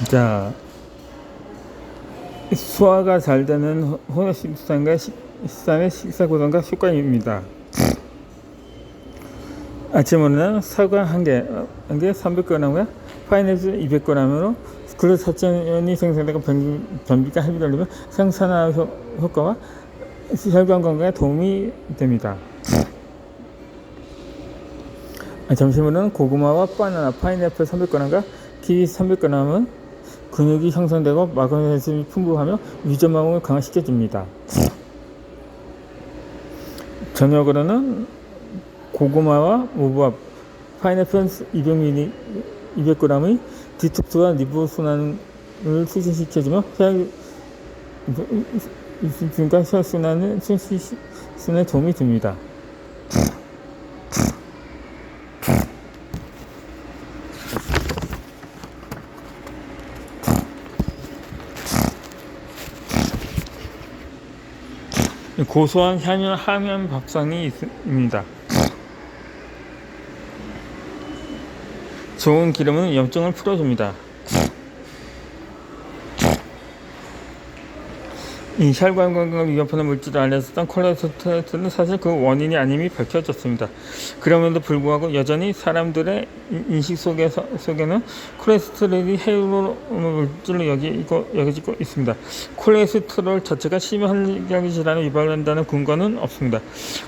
자, 소화가 잘 되는 혼합식단과 식단의 식사 구성과 습관입니다. 아침으로는 사과 1개 300g과 파인애플 200g으로 글루타치온이 생성되고 변비가 해결되며 생산화 효과와 혈관 건강에 도움이 됩니다. 점심으로는 고구마와 바나나, 파인애플 300g과 키위 300g은 근육이 형성되고 마그네슘이 풍부하며 위점막을 강화시켜줍니다. 저녁으로는 고구마와 무밥, 파인애플 200g의 디톡스와 리브 순환을 촉진시켜주며 혈순환에 도움이 줍니다. 고소한 함연 밥상이 있습니다. 좋은 기름은 염증을 풀어줍니다. 이 혈관 건강을 위협하는 물질을 알려졌던 콜레스테롤은 사실 그 원인이 아님이 밝혀졌습니다. 그럼에도 불구하고 여전히 사람들의 인식 속에는 콜레스테롤이 해로 물질로 여겨지고 있습니다. 콜레스테롤 자체가 심혈관 질환을 유발한다는 근거는 없습니다.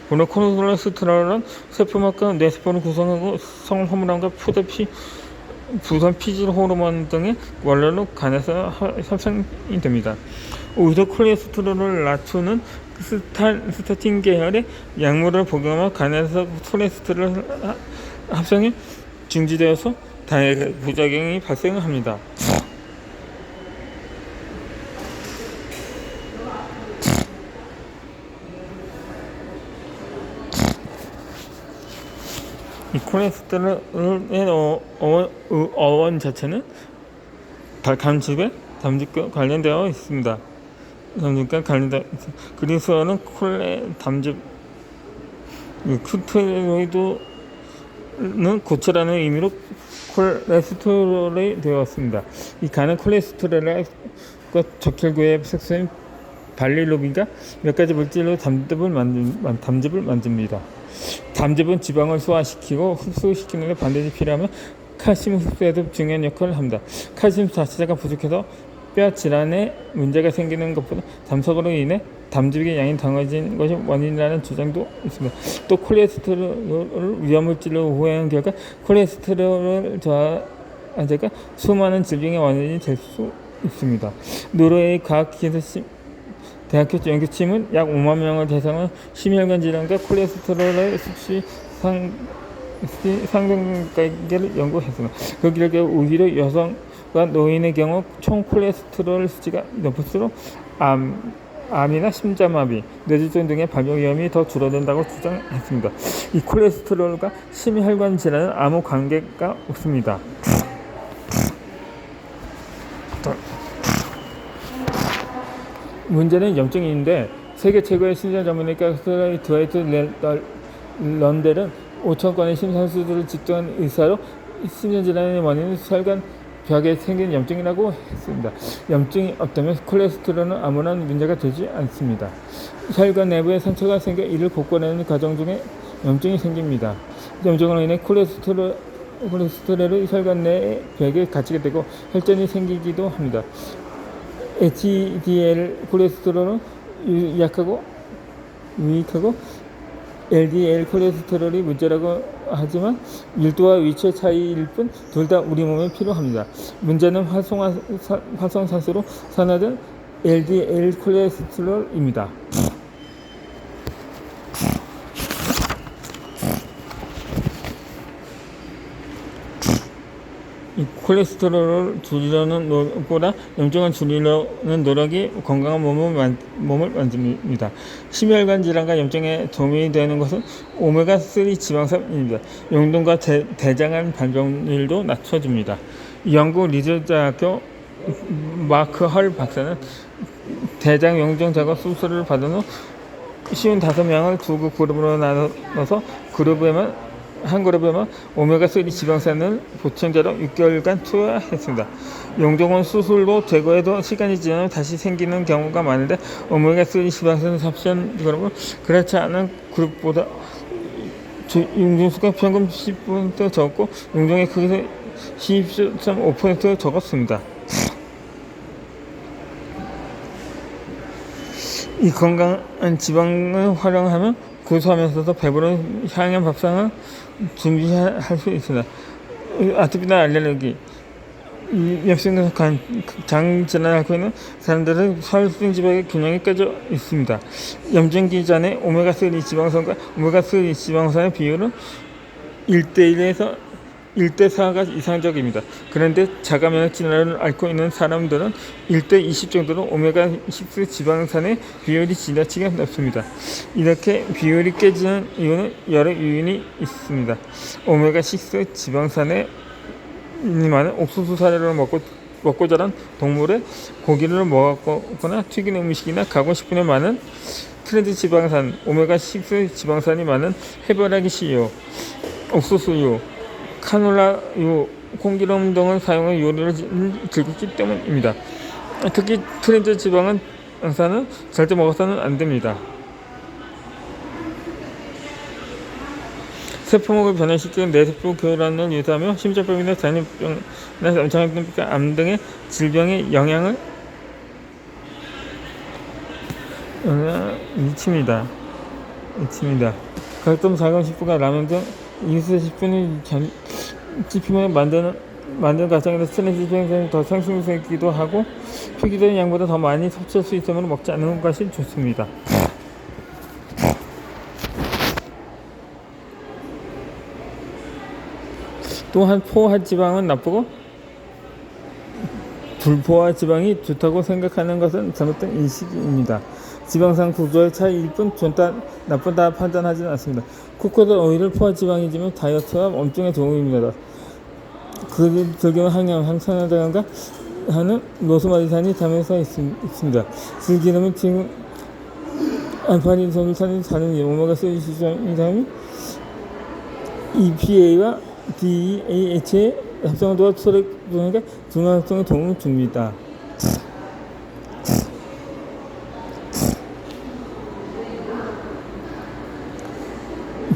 물론 콜레스테롤은 세포막과 뇌세포를 구성하고 성호르몬과 부선 피질 호르몬 등의 원료로 간에서 합성이 됩니다. 오히려 콜레스테롤을 낮추는 스타틴 계열의 약물을 복용하면 간에서 콜레스테롤 합성이 중지되어서 다양한 부작용이 발생합니다. 이 콜레스테롤의 어원 자체는 담즙과 관련되어 있습니다. 그래서는 담즙, 스테로이드는 고체라는 의미로 콜레스테롤이 되었습니다. 이 간은 콜레스테롤과 적혈구의 색소인 발리루빈과 몇 가지 물질로 담즙을 만듭니다. 담즙은 지방을 소화시키고 흡수시키는 데 반드시 필요하며 칼슘 흡수에도 중요한 역할을 합니다. 칼슘 자체가 부족해서 뼈 질환에 문제가 생기는 것보다 담석으로 인해 담즙의 양이 적어진 것이 원인이라는 주장도 있습니다. 또 콜레스테롤을 위험물질로 오해한 결과 콜레스테롤 저하자가 수많은 질병의 원인이 될 수 있습니다. 노르웨이 과학기술 대학교 연구팀은 약 5만 명을 대상으로 심혈관 질환과 콜레스테롤의 수치 상관관계를 연구했습니다. 그 결과 오히려 여성과 노인의 경우 총 콜레스테롤 수치가 높을수록 암이나 심장마비, 뇌졸중 등의 발병 위험이 더 줄어든다고 주장했습니다. 이 콜레스테롤과 심혈관 질환은 아무 관계가 없습니다. 문제는 염증인데 세계 최고의 심장 전문의과 드와이트 런델은 5,000건의 심장수술을 집도한 의사로 심장질환의 원인은 혈관 벽에 생긴 염증이라고 했습니다. 염증이 없다면 콜레스테롤은 아무런 문제가 되지 않습니다. 혈관 내부에 상처가 생겨 이를 복구하는 과정 중에 염증이 생깁니다. 염증으로 인해 콜레스테롤이 혈관 내 벽에 갇히게 되고 혈전이 생기기도 합니다. HDL 콜레스테롤은 유익하고 LDL 콜레스테롤이 문제라고 하지만 밀도와 위치의 차이일 뿐 둘 다 우리 몸에 필요합니다. 문제는 활성산소로 산화된 LDL 콜레스테롤입니다. 이 콜레스테롤을 줄이려는 노력보다 염증을 줄이려는 노력이 건강한 몸을 만듭니다. 심혈관 질환과 염증에 도움이 되는 것은 오메가3 지방산입니다. 용동과 대장암 발병률도 낮춰줍니다. 영국 리즈대학교 마크 헐 박사는 대장 용종 제거 수술을 받은 후 55명을 두 그룹으로 나눠서 그룹에만 한 그룹에만 오메가3 지방산을 보충제로 6개월간 투여했습니다. 용종은 수술로 제거해도 시간이 지나면 다시 생기는 경우가 많은데 오메가3 지방산을 섭취한 그룹은 그렇지 않은 그룹보다 용종수가 평균 10% 적고 용종의 크기도 12.5% 적었습니다. 이 건강한 지방을 활용하면 고소하면서도 배부른 향연 밥상을 준비할 수 있습니다. 아토피나 알레르기, 엽성 장 질환을 앓고 있는 사람들은 혈중 지방의 균형이 깨져 있습니다. 염증기 전에 오메가3 지방산과 오메가3 지방산의 비율은 1대1에서 1대4가 이상적입니다. 그런데 자가면역 질환을 앓고 있는 사람들은 1대20 정도로 오메가6 지방산의 비율이 지나치게 높습니다. 이렇게 비율이 깨지는 이유는 여러 요인이 있습니다. 오메가6 지방산에 많은 옥수수 사료를 먹고 자란 동물의 고기를 먹었거나 튀긴 음식이나 가공식품에 많은 트랜스 지방산, 오메가6 지방산이 많은 해바라기 씨유, 옥수수유, 카놀라유, 콩기름 등을 사용해 요리를 즐겼기 때문입니다. 특히 트랜스 지방산은 절대 먹어서는 안 됩니다. 세포膜을 변화시키는 뇌세포 교란을 유도하며 심장병이나 당뇨병이나 엄청난 암 등의 질병에 영향을 미칩니다. 각종 작은 식품과 라면 등 이수 식품이 지피면에 만드는 과정에서 스트레스 지방산이 더 생성되기도 하고 표기되는 양보다 더 많이 섭취할 수 있으므로 먹지 않는 것이 좋습니다. 또한 포화 지방은 나쁘고 불포화 지방이 좋다고 생각하는 것은 잘못된 인식입니다. 지방산 구조의 차이일 뿐 좋다 나쁘다 판단하지는 않습니다. 코코넛 오일은 포화 지방이지만 다이어트와 엄청나게 도움입니다. 그를 즐기는 항염, 항산화제가 하는 로스마리산이 담에서 있습니다. 들기름은 지금 알파리솔산이 다른 오메가3 지방이 EPA와 DHA의 합성도와 혈액 중에 중화 활성에 도움을 줍니다.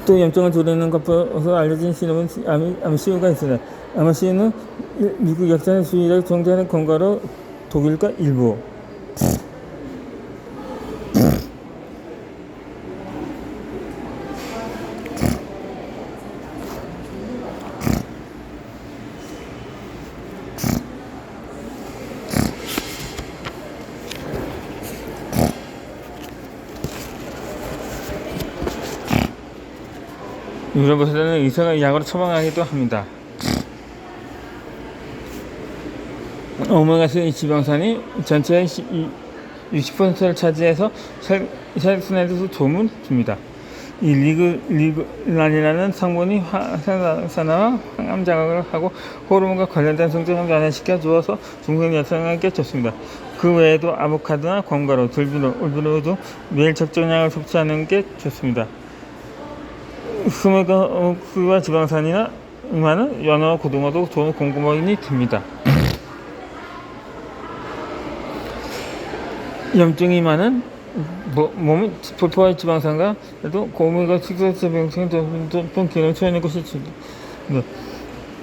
또 염증을 줄이는 것으로 알려진 시럽은 아마시유가 있습니다. 아마시유는 미국 약산의 수위를 정제하는 건과로 독일과 일부 이런 곳에서는 의사가 약으로 처방하기도 합니다. 오메가3 지방산이 전체의 60%를 차지해서 혈액순환에도 도움을 줍니다. 이 리그란이라는 성분이 항산화와 항암 자극을 하고 호르몬과 관련된 성장을 변화시켜 주어서 중성 여성에게 좋습니다. 그 외에도 아보카도나 견과류, 들비노, 올리브유 등 매일 적정량을 섭취하는 게 좋습니다. 오메가3와 지방산이나 많은 연어와 고등어도 좋은 공급원이 됩니다. 염증이 많은 몸의 불포화 지방산과 또 오메가6 지방산이 높은 기능을 처리하는 것이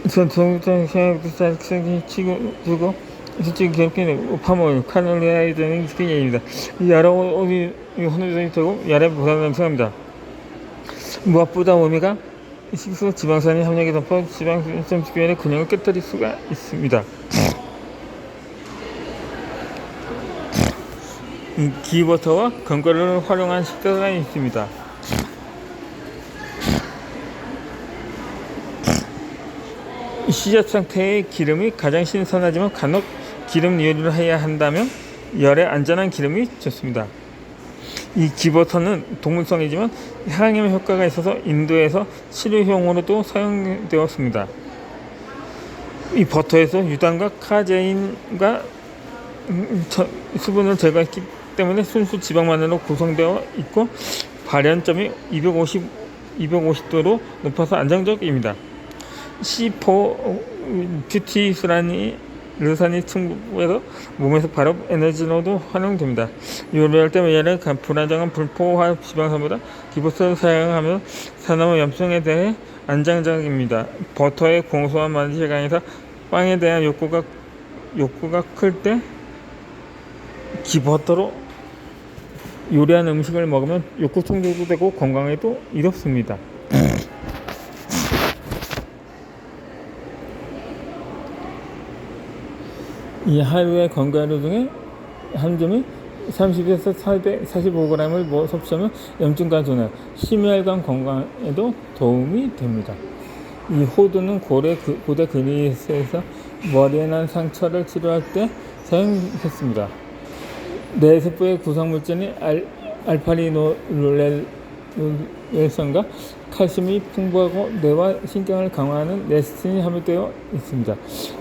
전통적 생활 치고 실제 기업계는 파모일, 카놀라유 등의 예입니다. 여러 오리 혼합이 되고 열에 부담을 생합니다. 무엇보다 오메가6 지방산이 함량이 높아 지방성 주변의 균형을 깨뜨릴 수가 있습니다. 기버터와 견과류를 활용한 식사가 있습니다. 시작 상태의 기름이 가장 신선하지만 간혹 기름 요리를 해야 한다면 열에 안전한 기름이 좋습니다. 이 기버터는 동물성이지만 항염 효과가 있어서 인도에서 치료용으로도 사용되었습니다. 이 버터에서 유당과 카제인과 수분을 제거했기 때문에 순수 지방만으로 구성되어 있고 발연점이 250 250도로 높아서 안정적입니다. C4 뷰티스라니 층부에서 몸에서 바로 에너지로도 활용됩니다. 요리할 때 얘를 불안정한 불포화 지방산보다 기본적으로 사용하며 산화물 염증에 대해 안정적입니다. 버터의 고소한 맛이 강해서 빵에 대한 욕구가 클 때 기버터로 요리한 음식을 먹으면 욕구 충족도 되고 건강에도 이롭습니다. 이 하루의 건강하루 중에 한 점이 30에서 445g을 섭취하면 염증과 전환, 심혈관 건강에도 도움이 됩니다. 이 호두는 고대 그리스에서 머리에 난 상처를 치료할 때 사용했습니다. 뇌세포의 구성물질인 알파리놀레산과 칼슘이 풍부하고 뇌와 신경을 강화하는 레시틴이 함유되어 있습니다.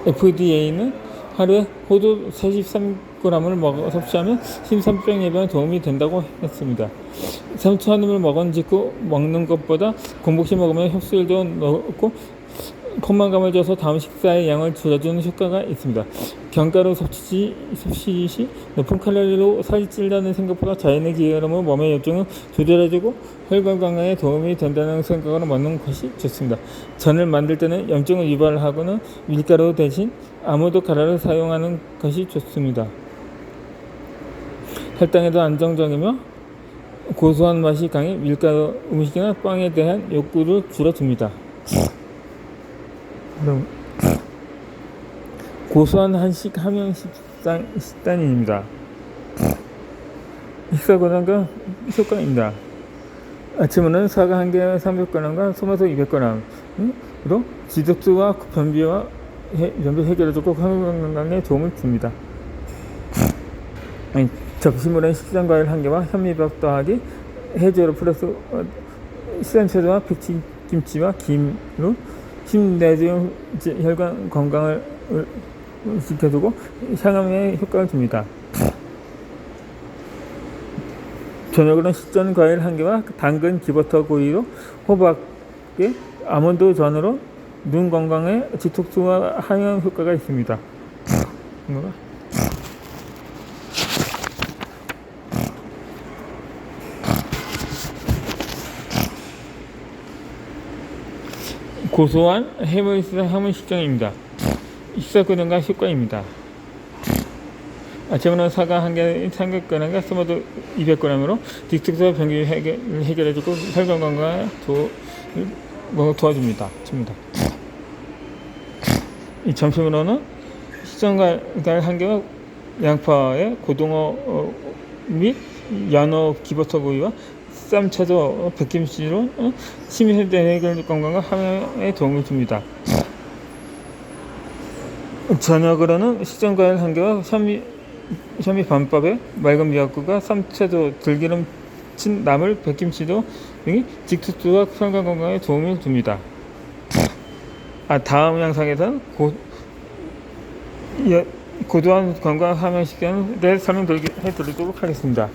FDA는 하루에 호두 43g을 섭취하면 심장병 예방에 도움이 된다고 했습니다. 삼천음을 먹은 직후 먹는 것보다 공복 시 먹으면 흡수율도 높고 포만감을 줘서 다음 식사의 양을 줄여주는 효과가 있습니다. 견과류 섭취 시 높은 칼로리로 살이 찔다는 생각보다 자연의 기름으로 몸의 염증을 조절해주고 혈관 건강에 도움이 된다는 생각으로 먹는 것이 좋습니다. 전을 만들 때는 염증을 유발하고는 밀가루 대신 아모드 가루를 사용하는 것이 좋습니다. 혈당에도 안정적이며 고소한 맛이 강해 밀가루 음식이나 빵에 대한 욕구를 줄여줍니다. 고소한 한식 함양 식단입니다. 식사 권한과 효과입니다. 아침에는 사과 1개에 300g과 토마토 200g으로 지독수와 변비 해결해주고 건강에 도움을 줍니다. 접시물에 식전과일 1개와 현미밥 더하기 해조류 플러스 시금치와 백김치와 김으로 심내중 혈관 건강을 지켜주고 향암에 효과를 줍니다. 저녁으로는 식전 과일 1개와 당근 기버터 고기로 호박에 아몬드 전으로 눈 건강에 디톡스와 항염 효과가 있습니다. 고소한 해물식전 식전입니다. 식사 근원과 효과입니다. 아침에는 사과 1개 300g과 토마토 200g으로 디톡스와 변비 해결해주고 혈관 건강에 도와줍니다. 이 점심으로는 식전과일 1개와 양파에 고등어 및 연어 기버터 구이와 쌈채소 백김치로 심혈관 건강과 항암에 도움을 줍니다. 저녁으로는 식전과일 1개와 현미 반밥에 맑은 미역국과 쌈채소 들기름 친 나물 백김치도 등이 직수와 혈관 건강에 도움을 줍니다. 다음 영상에서는 고도한 건강 함양 식단을 설명해 드리도록 하겠습니다.